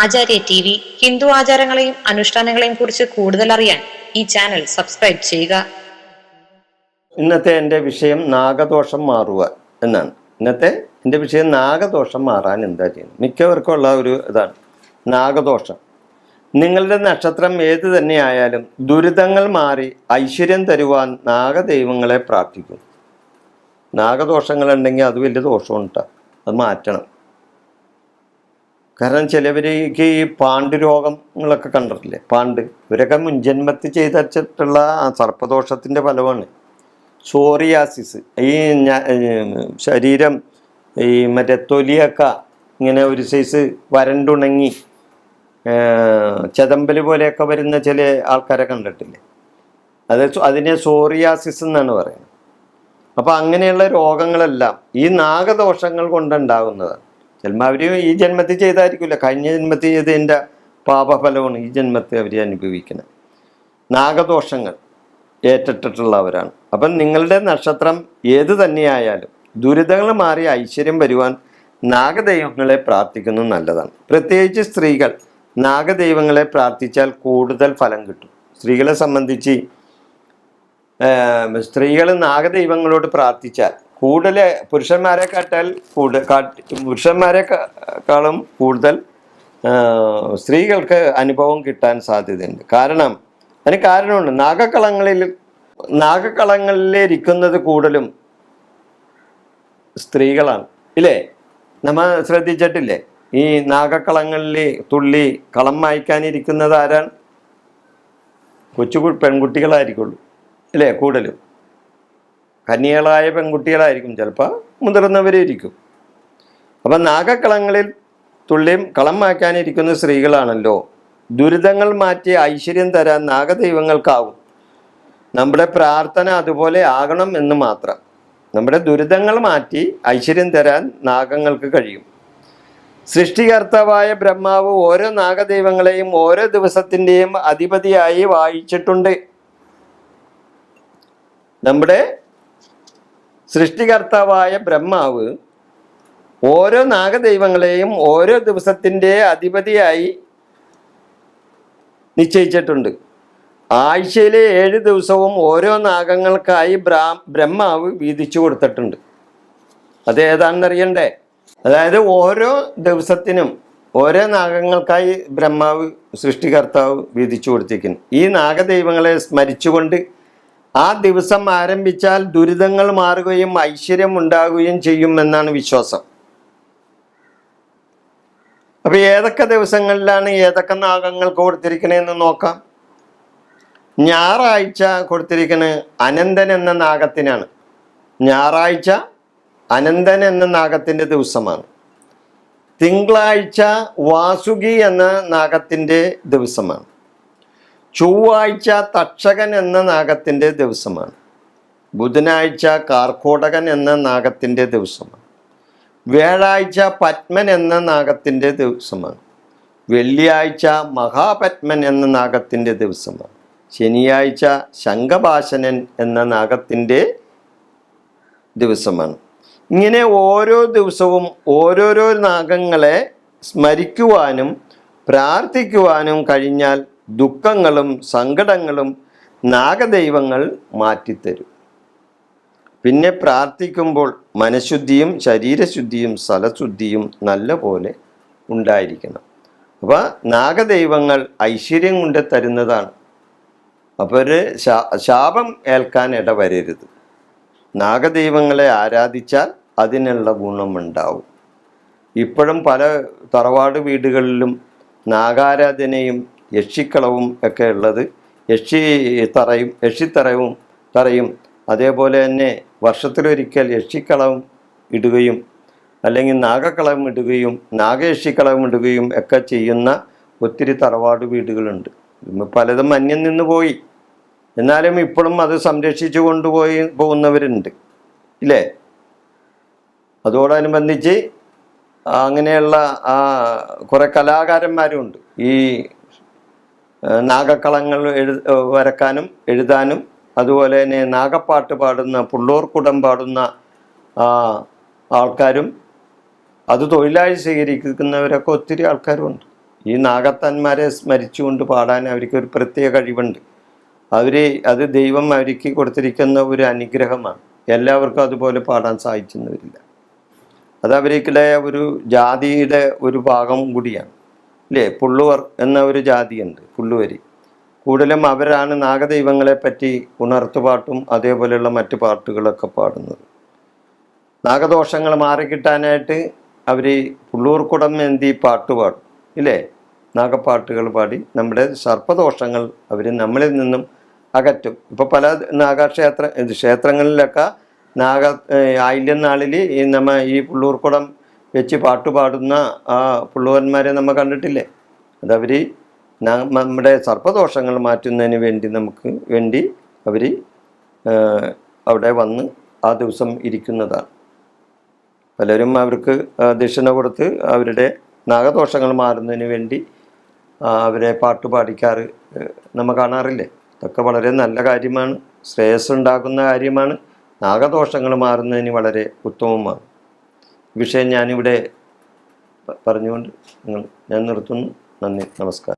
ആചാര്യ T V Hindu ആചാരങ്ങളെയും അനുഷ്ഠാനങ്ങളെയും കുറിച്ച് കൂടുതൽ അറിയാൻ ഈ ചാനൽ സബ്സ്ക്രൈബ് ചെയ്യുക. ഇന്നത്തെ എൻ്റെ വിഷയം നാഗദോഷം മാറുക എന്നാണ്. ഇന്നത്തെ എൻ്റെ വിഷയം നാഗദോഷം മാറാൻ എന്താ ചെയ്യുന്നത്? മിക്കവർക്കും ഉള്ള ഒരു ഇതാണ് നാഗദോഷം. നിങ്ങളുടെ നക്ഷത്രം ഏത് തന്നെ ആയാലും ദുരിതങ്ങൾ മാറി ഐശ്വര്യം തരുവാൻ നാഗദൈവങ്ങളെ പ്രാർത്ഥിക്കും. നാഗദോഷങ്ങളുണ്ടെങ്കിൽ അത് വലിയ ദോഷമുണ്ടാ, അത് മാറ്റണം. കാരണം ചിലവർക്ക് ഈ പാണ്ട് രോഗങ്ങളൊക്കെ കണ്ടിട്ടില്ലേ, പാണ്ട് ഇവരൊക്കെ മുൻജന്മത്തിൽ ചെയ്തിട്ടുള്ള സർപ്പദോഷത്തിൻ്റെ ഫലമാണ്. സോറിയാസിസ്, ഈ ശരീരം ഈ മറ്റേ തൊലിയൊക്കെ ഇങ്ങനെ ഒരു സൈസ് വരണ്ടുണങ്ങി ചെതമ്പൽ പോലെയൊക്കെ വരുന്ന ചില ആൾക്കാരെ കണ്ടിട്ടില്ലേ, അതിനെ സോറിയാസിസ് എന്നാണ് പറയുന്നത്. അപ്പോൾ അങ്ങനെയുള്ള രോഗങ്ങളെല്ലാം ഈ നാഗദോഷങ്ങൾ കൊണ്ടുണ്ടാകുന്നതാണ്. ചിലപ്പോൾ അവർ ഈ ജന്മത്തിൽ ചെയ്തായിരിക്കില്ല, കഴിഞ്ഞ ജന്മത്തിൽ ചെയ്തതിൻ്റെ പാപഫലമാണ് ഈ ജന്മത്തിൽ അവർ അനുഭവിക്കുന്നത്. നാഗദോഷങ്ങൾ ഏറ്റിട്ടുള്ളവരാണ്. അപ്പം നിങ്ങളുടെ നക്ഷത്രം ഏത് തന്നെയായാലും ദുരിതങ്ങൾ മാറി ഐശ്വര്യം വരുവാൻ നാഗദൈവങ്ങളെ പ്രാർത്ഥിക്കുന്നത് നല്ലതാണ്. പ്രത്യേകിച്ച് സ്ത്രീകൾ നാഗദൈവങ്ങളെ പ്രാർത്ഥിച്ചാൽ കൂടുതൽ ഫലം കിട്ടും. സ്ത്രീകളെ സംബന്ധിച്ച് സ്ത്രീകൾ നാഗദൈവങ്ങളോട് പ്രാർത്ഥിച്ചാൽ കൂടുതൽ പുരുഷന്മാരെക്കാളും കൂടുതൽ സ്ത്രീകൾക്ക് അനുഭവം കിട്ടാൻ സാധ്യതയുണ്ട്. അതിന് കാരണമുണ്ട്. നാഗക്കളങ്ങളിലിരിക്കുന്നത് കൂടുതലും സ്ത്രീകളാണ്, ഇല്ലേ? നമ്മൾ ശ്രദ്ധിച്ചിട്ടില്ലേ? ഈ നാഗക്കളങ്ങളിൽ തുള്ളി കളം മായ്ക്കാനിരിക്കുന്നത് ആരാണ്? പെൺകുട്ടികളായിരിക്കുള്ളൂ, ഇല്ലേ? കൂടുതലും കന്യകളായ പെൺകുട്ടികളായിരിക്കും, ചിലപ്പോൾ മുതിർന്നവരിയിരിക്കും. അപ്പം നാഗക്കളങ്ങളിൽ തുള്ളിയും കളം മായ്ക്കാനിരിക്കുന്ന സ്ത്രീകളാണല്ലോ. ദുരിതങ്ങൾ മാറ്റി ഐശ്വര്യം തരാൻ നാഗദൈവങ്ങൾക്കാവും. നമ്മുടെ പ്രാർത്ഥന അതുപോലെ ആകണം എന്ന് മാത്രം. നമ്മുടെ ദുരിതങ്ങൾ മാറ്റി ഐശ്വര്യം തരാൻ നാഗങ്ങൾക്ക് കഴിയും. സൃഷ്ടികർത്താവായ ബ്രഹ്മാവ് ഓരോ നാഗദൈവങ്ങളെയും ഓരോ ദിവസത്തിൻ്റെയും അധിപതിയായി വായിച്ചിട്ടുണ്ട്. നമ്മുടെ സൃഷ്ടികർത്താവായ ബ്രഹ്മാവ് ഓരോ നാഗദൈവങ്ങളെയും ഓരോ ദിവസത്തിൻ്റെ അധിപതിയായി നിശ്ചയിച്ചിട്ടുണ്ട്. ആഴ്ചയിലെ 7 ദിവസവും ഓരോ നാഗങ്ങൾക്കായി ബ്രഹ്മാവ് വീതിച്ചു കൊടുത്തിട്ടുണ്ട്. അത് ഏതാണെന്നറിയണ്ടേ? അതായത് ഓരോ ദിവസത്തിനും ഓരോ നാഗങ്ങൾക്കായി ബ്രഹ്മാവ് സൃഷ്ടികർത്താവ് വീതിച്ചു കൊടുത്തിരിക്കുന്നു. ഈ നാഗദൈവങ്ങളെ സ്മരിച്ചുകൊണ്ട് ആ ദിവസം ആരംഭിച്ചാൽ ദുരിതങ്ങൾ മാറുകയും ഐശ്വര്യം ഉണ്ടാകുകയും ചെയ്യുമെന്നാണ് വിശ്വാസം. അപ്പോൾ ഏതൊക്കെ ദിവസങ്ങളിലാണ് ഏതൊക്കെ നാഗങ്ങൾക്ക് കൊടുത്തിരിക്കണേന്ന് നോക്കാം. ഞായറാഴ്ച കൊടുത്തിരിക്കുന്നത് അനന്തൻ എന്ന നാഗത്തിനാണ്. ഞായറാഴ്ച അനന്തൻ എന്ന നാഗത്തിൻ്റെ ദിവസമാണ്. തിങ്കളാഴ്ച വാസുകി എന്ന നാഗത്തിൻ്റെ ദിവസമാണ്. ചൊവ്വാഴ്ച തക്ഷകൻ എന്ന നാഗത്തിൻ്റെ ദിവസമാണ്. ബുധനാഴ്ച കാർക്കോടകൻ എന്ന നാഗത്തിൻ്റെ ദിവസമാണ്. വ്യാഴാഴ്ച പത്മൻ എന്ന നാഗത്തിൻ്റെ ദിവസമാണ്. വെള്ളിയാഴ്ച മഹാപത്മൻ എന്ന നാഗത്തിൻ്റെ ദിവസമാണ്. ശനിയാഴ്ച ശംഖഭാഷനൻ എന്ന നാഗത്തിൻ്റെ ദിവസമാണ്. ഇങ്ങനെ ഓരോ ദിവസവും ഓരോരോ നാഗങ്ങളെ സ്മരിക്കുവാനും പ്രാർത്ഥിക്കുവാനും കഴിഞ്ഞാൽ ദുഃഖങ്ങളും സങ്കടങ്ങളും നാഗദൈവങ്ങൾ മാറ്റിത്തരും. പിന്നെ പ്രാർത്ഥിക്കുമ്പോൾ മനഃശുദ്ധിയും ശരീരശുദ്ധിയും സ്ഥലശുദ്ധിയും നല്ല പോലെ ഉണ്ടായിരിക്കണം. അപ്പോൾ നാഗദൈവങ്ങൾ ഐശ്വര്യം കൊണ്ട് തരുന്നതാണ്. അപ്പോൾ ഒരു ശാപം ഏൽക്കാൻ ഇടവരരുത്. നാഗദൈവങ്ങളെ ആരാധിച്ചാൽ അതിനുള്ള ഗുണമുണ്ടാവും. ഇപ്പോഴും പല തറവാട് വീടുകളിലും നാഗാരാധനയും യക്ഷിക്കളവും ഒക്കെ ഉള്ളത്. യക്ഷിത്തറയും അതേപോലെ തന്നെ വർഷത്തിലൊരിക്കൽ യക്ഷിക്കളവും ഇടുകയും അല്ലെങ്കിൽ നാഗക്കളവും ഇടുകയും നാഗയക്ഷിക്കളവും ഇടുകയും ഒക്കെ ചെയ്യുന്ന ഒത്തിരി തറവാട് വീടുകളുണ്ട്. പലതും അന്യം നിന്ന് പോയി, എന്നാലും ഇപ്പോഴും അത് സംരക്ഷിച്ചു പോകുന്നവരുണ്ട്, ഇല്ലേ? അതോടനുബന്ധിച്ച് അങ്ങനെയുള്ള കുറേ കലാകാരന്മാരുമുണ്ട്. ഈ നാഗക്കളങ്ങൾ വരക്കാനും എഴുതാനും അതുപോലെ തന്നെ നാഗപ്പാട്ട് പാടുന്ന പുള്ളോർക്കുടം പാടുന്ന ആൾക്കാരും അത് തൊഴിലായി സ്വീകരിക്കുന്നവരൊക്കെ ഒത്തിരി ആൾക്കാരുമുണ്ട്. ഈ നാഗത്താന്മാരെ സ്മരിച്ചുകൊണ്ട് പാടാൻ അവർക്ക് ഒരു പ്രത്യേക കഴിവുണ്ട്. അത് ദൈവം അവർക്ക് കൊടുത്തിരിക്കുന്ന ഒരു അനുഗ്രഹമാണ്. എല്ലാവർക്കും അതുപോലെ പാടാൻ സാധിച്ചെന്ന് വരില്ല. അത് അവരുടെ ഒരു ജാതിയുടെ ഒരു ഭാഗം കൂടിയാണ് അല്ലേ. പുള്ളുവർ എന്ന ഒരു ജാതിയുണ്ട്, പുള്ളുവരി. കൂടുതലും അവരാണ് നാഗദൈവങ്ങളെ പറ്റി ഉണർത്തുപാട്ടും അതേപോലെയുള്ള മറ്റു പാട്ടുകളൊക്കെ പാടുന്നത്. നാഗദോഷങ്ങൾ മാറിക്കിട്ടാനായിട്ട് അവർ പുള്ളൂർക്കുടം എന്തി പാട്ട് പാടും ഇല്ലേ. നാഗപ്പാട്ടുകൾ പാടി നമ്മുടെ സർപ്പദോഷങ്ങൾ അവർ നമ്മളിൽ നിന്നും അകറ്റും. ഇപ്പോൾ പല ക്ഷേത്രങ്ങളിലൊക്കെ ആയില്യം നാളിൽ ഈ പുള്ളൂർക്കുടം വെച്ച് പാട്ട് പാടുന്ന ആ പുള്ളുവന്മാരെ നമ്മൾ കണ്ടിട്ടില്ലേ. അതവർ നമ്മുടെ സർപ്പദോഷങ്ങൾ മാറ്റുന്നതിന് വേണ്ടി അവർ അവിടെ വന്ന് ആ ദിവസം ഇരിക്കുന്നതാണ്. പലരും അവർക്ക് ദക്ഷിണ കൊടുത്ത് അവരുടെ നാഗദോഷങ്ങൾ മാറുന്നതിന് വേണ്ടി അവരെ പാട്ട് പാടിക്കാറ് നമ്മൾ കാണാറില്ലേ. ഇതൊക്കെ വളരെ നല്ല കാര്യമാണ്, ശ്രേയസ്സുണ്ടാക്കുന്ന കാര്യമാണ്. നാഗദോഷങ്ങൾ മാറുന്നതിന് വളരെ ഉത്തമമാണ്. ഈ വിഷയം ഞാനിവിടെ പറഞ്ഞുകൊണ്ട് ഞാൻ നിർത്തുന്നു. നന്ദി, നമസ്കാരം.